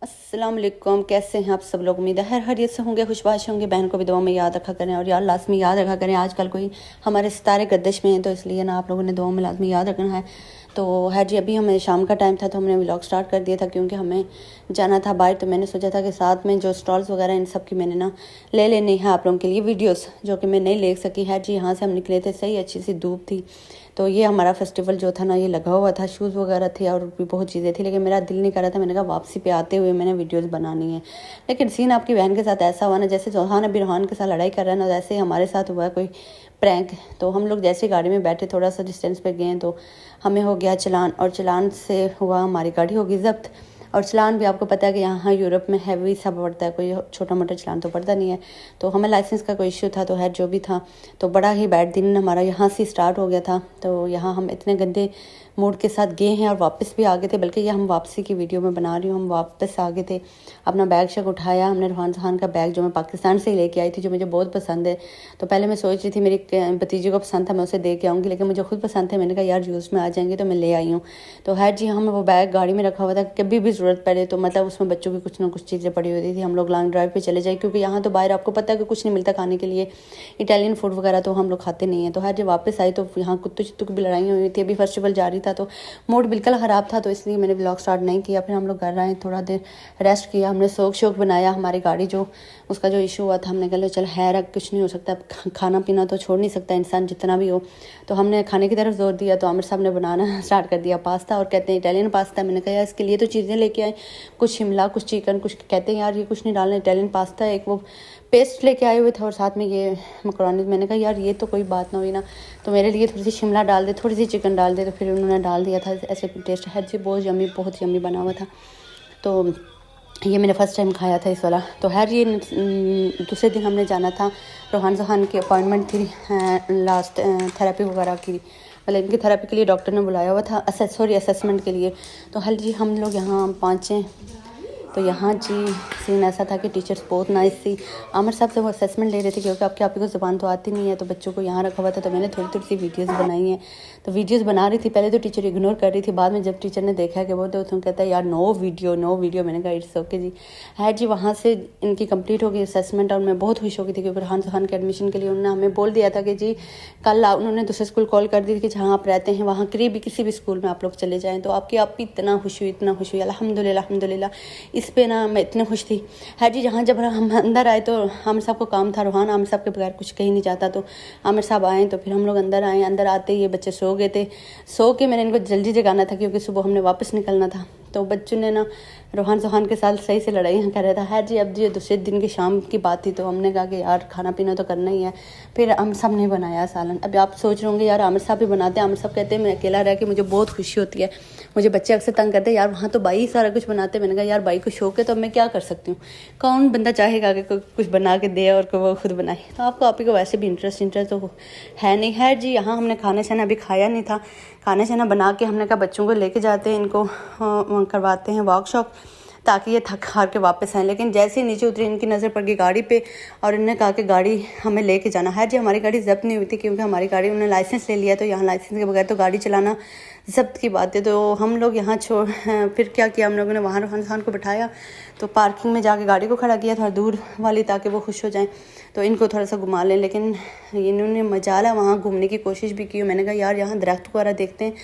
अस्सलाम वालेकुम। कैसे हैं आप सब लोग? उम्मीद है हर खैरियत से होंगे, खुशबाश होंगे। बहन को भी दुआ में याद रखा करें और यार लाजमी याद रखा करें। आजकल कोई हमारे सितारे गर्दिश में हैं तो इसलिए ना आप लोगों ने दुआ में लाजमी याद रखना है। तो है जी, अभी हमें शाम का टाइम था तो हमने व्लॉग स्टार्ट कर दिया था क्योंकि हमें जाना था बाहर। तो मैंने सोचा था कि साथ में जो स्टॉल्स वगैरह इन सब की मैंने ना ले लेनी है आप लोगों के लिए वीडियोस, जो कि मैं नहीं ले सकी। है जी, यहाँ से हम निकले थे, सही अच्छी सी धूप थी। तो ये हमारा फेस्टिवल जो था ना, ये लगा हुआ था, शूज़ वगैरह थे और भी बहुत चीज़ें थी, लेकिन मेरा दिल नहीं कर रहा था। मैंने कहा वापसी पे आते हुए मैंने वीडियोस बनानी है। लेकिन सीन आपकी बहन के साथ ऐसा हुआ ना, जैसे जोहान अभी रोहान के साथ लड़ाई कर रहा है ना, वैसे ही हमारे साथ हुआ कोई प्रैंक। तो हम लोग जैसे गाड़ी में बैठे थोड़ा सा डिस्टेंस पे गए तो हमें हो गया चलान, और चलान से हुआ हमारी गाड़ी होगी जब्त। और चलान भी आपको पता है कि यहाँ यूरोप में हैवी सब पड़ता है, कोई छोटा मोटा चलान तो पड़ता नहीं है। तो हमें लाइसेंस का कोई इश्यू था, तो है जो भी था। तो बड़ा ही बैड दिन हमारा यहाँ से स्टार्ट हो गया था। तो यहाँ हम इतने गंदे मूड के साथ गए हैं और वापस भी आ गए थे, बल्कि ये हम वापसी की वीडियो में बना रही हूँ। हम वापस आ गए थे, अपना बैग शैग उठाया हमने। रोहान खान का बैग जो मैं पाकिस्तान से ही लेके आई थी, जो मुझे बहुत पसंद है। तो पहले मैं सोच रही थी मेरी भतीजी को पसंद था, मैं उसे दे के आऊँगी, लेकिन मुझे खुद पसंद थे। मैंने कहा यार यूज़ में आ जाएंगे, तो मैं ले आई हूँ। तो है जी, हम वो बैग गाड़ी में रखा हुआ था, कभी भी ज़रूरत पड़े तो मतलब उसमें बच्चों की कुछ ना कुछ चीज़ें पड़ी होती थी। हम लोग लॉन्ग ड्राइव पे चले जाए, क्योंकि यहाँ तो बाहर आपको पता है कि कुछ नहीं मिलता खाने के लिए। इटालियन फूड वगैरह तो हम लोग खाते नहीं हैं। तो है जी, वापस आई तो यहाँ कुत्तों चित्तों की भी लड़ाई हुई थी। अभी फेस्टिवल जारी था तो मूड बिल्कुल ख़राब था, तो इसलिए मैंने ब्लॉग स्टार्ट नहीं किया। फिर हम लोग घर आए, थोड़ा देर रेस्ट किया, हमने शौक शौक बनाया। हमारी गाड़ी जो उसका जो इशू हुआ था, हमने कहा चल है रख, कुछ नहीं हो सकता, खाना पीना तो छोड़ नहीं सकता इंसान जितना भी हो। तो हमने खाने की तरफ जोर दिया। तो आमिर साहब ने बनाना स्टार्ट कर दिया पास्ता, और कहते हैं इटालियन पास्ता। मैंने कहा यार इसके लिए तो चीज़ें लेके आए, कुछ शिमला, कुछ चिकन, कुछ कहते हैं यार ये कुछ नहीं डालना, इटालियन पास्ता। एक वो पेस्ट लेके आए हुए थे और साथ में ये मकरोनी। मैंने कहा यार ये तो कोई बात ना हुई ना, तो मेरे लिए थोड़ी सी शिमला डाल दे, थोड़ी सी चिकन डाल दे। तो फिर उन्होंने डाल दिया था। ऐसे टेस्ट है जी, बहुत यम्मी बना हुआ था। तो ये मैंने फ़र्स्ट टाइम खाया था इस वाला। तो है ये दूसरे दिन हमने जाना था, रोहान जोहान की अपॉइंटमेंट थी लास्ट थेरेपी वगैरह की, मतलब इनकी थेरेपी के लिए डॉक्टर ने बुलाया हुआ था, असेसमेंट के लिए। तो हल जी हम लोग यहाँ पहुँचे। तो यहाँ जी सीन ऐसा था कि टीचर्स बहुत नाइस थी। आमिर साहब से वो असेसमेंट ले रहे थे, क्योंकि आपके आप ही को ज़ुबान तो आती नहीं है, तो बच्चों को यहाँ रखा हुआ था। तो मैंने थोड़ी थोड़ी सी वीडियोस बनाई हैं। तो वीडियोस बना रही थी, पहले तो टीचर इग्नोर कर रही थी, बाद में जब टीचर ने देखा कि वो तो कहता है यार नो वीडियो। मैंने कहा इट्स ओके जी। है जी, वहाँ से इनकी कंप्लीट हो गई असेसमेंट, और मैं बहुत खुश हो गई थी, क्योंकि रोहान जोहान के एडमिशन के लिए उन्होंने हमें बोल दिया था कि जी कल उन्होंने दूसरे स्कूल कॉल कर दी थी कि जहाँ आप रहते हैं वहाँ करीब भी किसी भी स्कूल में आप लोग चले जाएँ। तो आपकी आप भी इतना खुश हुई अल्हम्दुलिल्लाह। इस पर ना मैं इतने खुश थी। है जी, जहाँ जब हम अंदर आए तो आमिर साहब को काम था, रोहान आमिर साहब के बगैर कुछ कहीं नहीं जाता। तो आमिर साहब आए तो फिर हम लोग अंदर आए। अंदर आते ही ये बच्चे सो गए थे। सो के मैंने इनको जल्दी जगाना था, क्योंकि सुबह हमने वापस निकलना था। तो बच्चों ने ना रोहान जोहान के साथ सही से लड़ाई कर रहा था। है जी, अब जी दूसरे दिन की शाम की बात थी, तो हमने कहा कि यार खाना पीना तो करना ही है। फिर आमिर साहब ने बनाया सालन। अब आप सोच रहे होंगे यार आमिर साहब भी बनाते हैं। आमिर साहब कहते हैं मैं अकेला रह के मुझे बहुत खुशी होती है। मुझे बच्चे अक्सर तंग करते हैं यार वहाँ तो बाई सारा कुछ बनाते हैं। मैंने कहा यार बाई को शौक है तो मैं क्या कर सकती हूँ, कौन बंदा चाहेगा कि कोई कुछ बना के दे और वो खुद बनाए। तो आपको आप ही को वैसे भी इंटरेस्ट तो है नहीं। है जी, यहाँ हमने खाना शाना अभी खाया नहीं था। खाना शाना बना के हमने कहा बच्चों को लेके जाते हैं, इनको करवाते हैं वर्कशॉप, ताकि ये थक हार के वापस आएँ। लेकिन जैसे ही नीचे उतरी इनकी नज़र पड़ गई गाड़ी पे, और इन्होंने कहा कि गाड़ी हमें लेके जाना है। जी, हमारी गाड़ी जब्त नहीं हुई थी, क्योंकि हमारी गाड़ी उन्होंने लाइसेंस ले लिया। तो यहाँ लाइसेंस के बगैर तो गाड़ी चलाना जब्त की बात है। तो हम लोग यहाँ फिर क्या किया, हम लोगों ने वहाँ रोहान खान को बिठाया, तो पार्किंग में जाके गाड़ी को खड़ा किया थोड़ा दूर वाली, ताकि वो खुश हो जाएं, तो इनको थोड़ा सा घुमा लें। लेकिन इन्होंने मजाला वहाँ घूमने की कोशिश भी की। मैंने कहा यार यहाँ दरख्त वगैरह देखते हैं,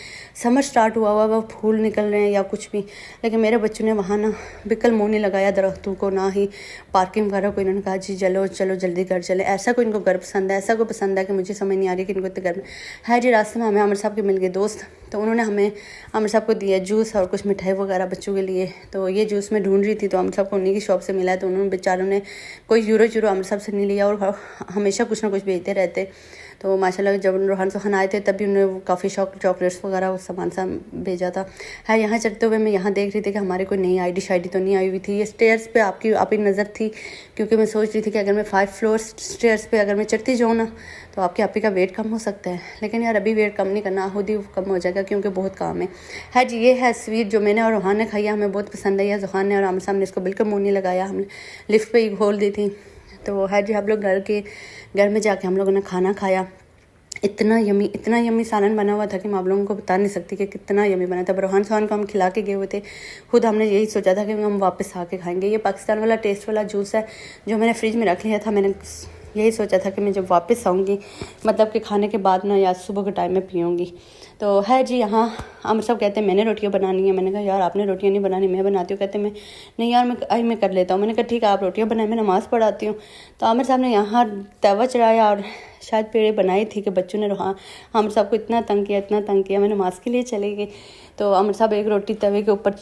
समर स्टार्ट हुआ वो फूल निकल रहे हैं या कुछ भी। लेकिन मेरे बच्चों ने वहाँ ना बिल्कुल मुँह नहीं लगाया दरख्तों को, ना ही पार्किंग वगैरह को। इन्होंने कहा जी चलो जल्दी घर चले। ऐसा कोई इनको घर पसंद है, ऐसा कोई पसंद है कि मुझे समझ नहीं आ रही कि इनको इतने घर में है। जी, रास्ते में हमें आमिर साहब के मिल गए दोस्त, तो उन्होंने हमें आमिर साहब को दिया जूस और कुछ मिठाई वगैरह बच्चों के लिए। तो ये जूस मैं ढूंढ रही थी, तो आमिर साहब को उन्हीं की शॉप से मिला है। तो उन्होंने बेचारों ने कोई यूरो आमिर साहब से नहीं लिया, और हमेशा कुछ ना कुछ भेजते रहते। तो माशाल्लाह जब रोहान सोहान आए थे तभी उन्होंने वो काफ़ी चॉकलेट्स वगैरह वो सामान सा भेजा था। है यहाँ चलते हुए मैं यहाँ देख रही थी कि हमारे कोई नई आईडी शाइडी तो नहीं आई हुई थी। ये स्टेयर्स पे आपकी नज़र थी, क्योंकि मैं सोच रही थी कि अगर मैं 5 फ्लोर स्टेयर्स पे अगर मैं चढ़ती जाऊँ ना, तो आपके आप ही का वेट कम हो सकता है। लेकिन यार अभी वेट कम नहीं करना, खुद ही कम हो जाएगा, क्योंकि बहुत काम है जी। ये है स्वीट जो मैंने और रोहान ने खाई, हमें बहुत पसंद आई है। जोहान ने और आमिर साहब ने इसको बिल्कुल मुँह नहीं लगाया, हमने लिफ्ट पे ही खोल दी थी। तो है जी, हम लोग घर में जाके हम लोगों ने खाना खाया। इतना यमी सालन बना हुआ था कि मैं आप लोगों को बता नहीं सकती कि कितना यमी बना था। रोहान सोहान को हम खिला के गए हुए थे, खुद हमने यही सोचा था कि हम वापस आके खाएंगे। ये पाकिस्तान वाला टेस्ट वाला जूस है जो मैंने फ्रिज में रख लिया था। मैंने यही सोचा था कि मैं जब वापस आऊँगी, मतलब कि खाने के बाद ना या सुबह के टाइम में पीऊँगी। तो है जी, यहाँ हम सब कहते हैं मैंने रोटियाँ बनानी है। मैंने कहा यार आपने रोटियाँ नहीं बनानी, मैं बनाती हूँ। कहते मैं नहीं यार मैं कर लेता हूँ। मैंने कहा ठीक है आप रोटियाँ बनाए, मैं नमाज़ पढ़ाती हूँ। तो आमिर साहब ने यहाँ तवा चढ़ाया और शायद पेड़े बनाई थी कि बच्चों ने आमिर साहब को इतना तंग किया। मैं नमाज़ के लिए चली गई तो आमिर साहब एक रोटी तवे के ऊपर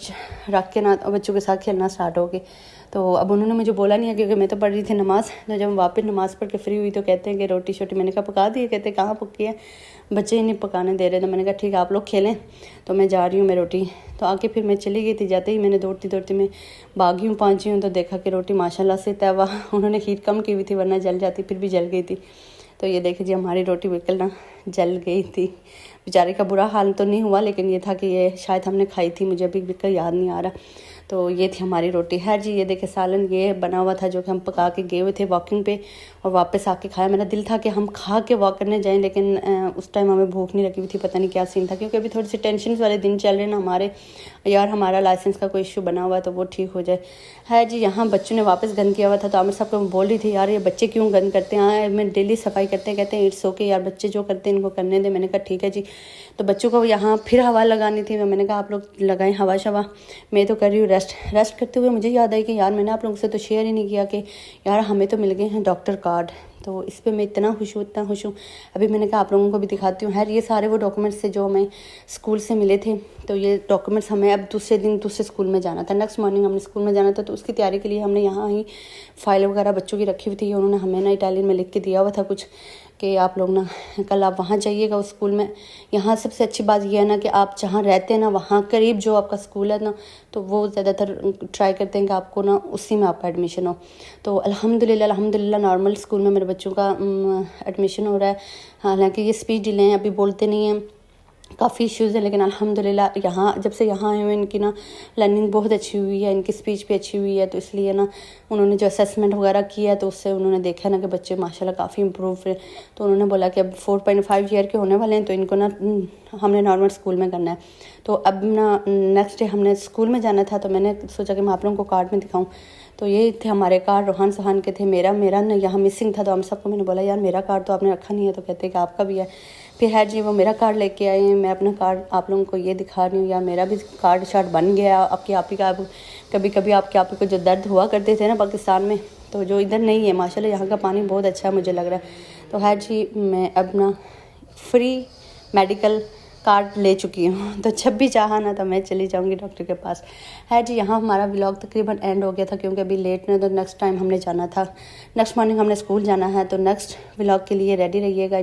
रख के ना बच्चों के साथ खेलना स्टार्ट हो गए। तो अब उन्होंने मुझे बोला नहीं है क्योंकि मैं तो पढ़ रही थी नमाज़। तो जब वापस नमाज़ पढ़ के फ्री हुई तो कहते हैं कि रोटी शोटी, मैंने कहा पका दी है। कहते कहाँ पकी है, बच्चे ही नहीं पकाने दे रहे। तो मैंने कहा ठीक है आप लोग खेलें, तो मैं जा रही हूँ मैं रोटी। तो आके फिर मैं चली गई थी। जाते ही मैंने दौड़ती मैं भागी हूँ, पहुँची हूँ तो देखा कि रोटी माशाल्लाह से तवा उन्होंने हीट कम की हुई थी, वरना जल जाती, फिर भी जल गई थी। तो ये देखिए जी हमारी रोटी बिल्कुल ना जल गई थी। बेचारे का बुरा हाल तो नहीं हुआ, लेकिन ये था कि ये शायद हमने खाई थी, मुझे अभी बिल्कुल याद नहीं आ रहा। तो ये थी हमारी रोटी। है जी, ये देखिए सालन ये बना हुआ था जो कि हम पका के गए हुए थे वॉकिंग पे और वापस आके खाया। मेरा दिल था कि हम खा के वॉक करने जाएं, लेकिन उस टाइम हमें भूख नहीं लगी हुई थी। पता नहीं क्या सीन था, क्योंकि अभी थोड़ी सी टेंशन वाले दिन चल रहे हैं ना हमारे। यार हमारा लाइसेंस का कोई इशू बना हुआ है तो वो ठीक हो जाए। है जी, यहाँ बच्चों ने वापस गंद किया हुआ था। तो आमिर साहब को मैं बोल रही थी यार ये बच्चे क्यों गंद करते हैं, मैं डेली सफाई करते हैं। कहते हैं इट्स ओके यार, बच्चे जो करते हैं इनको करने दे। मैंने कहा ठीक है जी। तो बच्चों को यहाँ फिर हवा लगानी थी। मैंने कहा आप लोग लगाएं हवा शवा, मैं तो कर रही हूँ रेस्ट करते हुए मुझे याद आई कि यार मैंने आप लोगों से तो शेयर ही नहीं किया कि यार हमें तो मिल गए हैं डॉक्टर कार्ड। तो इस पे मैं इतना खुश हूँ। अभी मैंने कहा आप लोगों को भी दिखाती हूँ। ये सारे वो डॉक्यूमेंट्स थे जो हमें स्कूल से मिले थे। तो ये डॉक्यूमेंट्स हमें अब दूसरे दिन दूसरे स्कूल में जाना था। नेक्स्ट मॉर्निंग हमने स्कूल में जाना था, तो उसकी तैयारी के लिए हमने यहाँ ही फाइल वगैरह बच्चों की रखी हुई थी। उन्होंने हमें ना इटालियन में लिख के दिया हुआ था कुछ कि आप लोग ना कल आप वहाँ जाइएगा उस स्कूल में। यहाँ सबसे अच्छी बात यह है ना कि आप जहाँ रहते हैं ना वहाँ करीब जो आपका स्कूल है ना, तो वो ज़्यादातर ट्राई करते हैं कि आपको ना उसी में आपका एडमिशन हो। तो अल्हम्दुलिल्लाह नॉर्मल स्कूल में मेरे बच्चों का एडमिशन हो रहा है। हालांकि ये स्पीच डिले हैं, अभी बोलते नहीं हैं, काफ़ी इश्यूज़ हैं, लेकिन अल्हम्दुलिल्लाह यहाँ जब से यहाँ आए हुए इनकी ना लर्निंग बहुत अच्छी हुई है, इनकी स्पीच भी अच्छी हुई है। तो इसलिए ना उन्होंने जो असेसमेंट वगैरह किया है तो उससे उन्होंने देखा ना कि बच्चे माशाल्लाह काफ़ी इम्प्रूव है। तो उन्होंने बोला कि अब 4.5 ईयर के होने वाले हैं तो इनको ना हमने नॉर्मल स्कूल में करना है। तो अब ना नेक्स्ट डे हमने स्कूल में जाना था, तो मैंने सोचा कि मैं आप लोगों को कार्ड में दिखाऊँ। तो ये थे हमारे कार्ड, रोहान सोहान के थे। मेरा ना यहाँ मिसिंग था। तो हम सबको मैंने बोला यार मेरा कार्ड तो आपने रखा नहीं है, तो कहते हैं कि आपका भी है। फिर है जी वो मेरा कार्ड लेके आए हैं। मैं अपना कार्ड आप लोगों को ये दिखा रही हूँ। यार मेरा भी कार्ड शार्ट बन गया। आपकी आप ही का कभी आपके आप ही को जो दर्द हुआ करते थे ना पाकिस्तान में, तो जो इधर नहीं है माशाल्लाह, यहाँ का पानी बहुत अच्छा है मुझे लग रहा है। तो है जी मैं अब ना फ्री मेडिकल कार्ड ले चुकी हूँ। तो जब भी चाहा ना तो मैं चली जाऊँगी डॉक्टर के पास। है जी, यहाँ हमारा व्लॉग तकरीबन एंड हो गया था क्योंकि अभी लेट ने, तो नेक्स्ट टाइम हमने जाना था, नेक्स्ट मॉर्निंग हमने स्कूल जाना है। तो नेक्स्ट व्लॉग के लिए रेडी रहिएगा।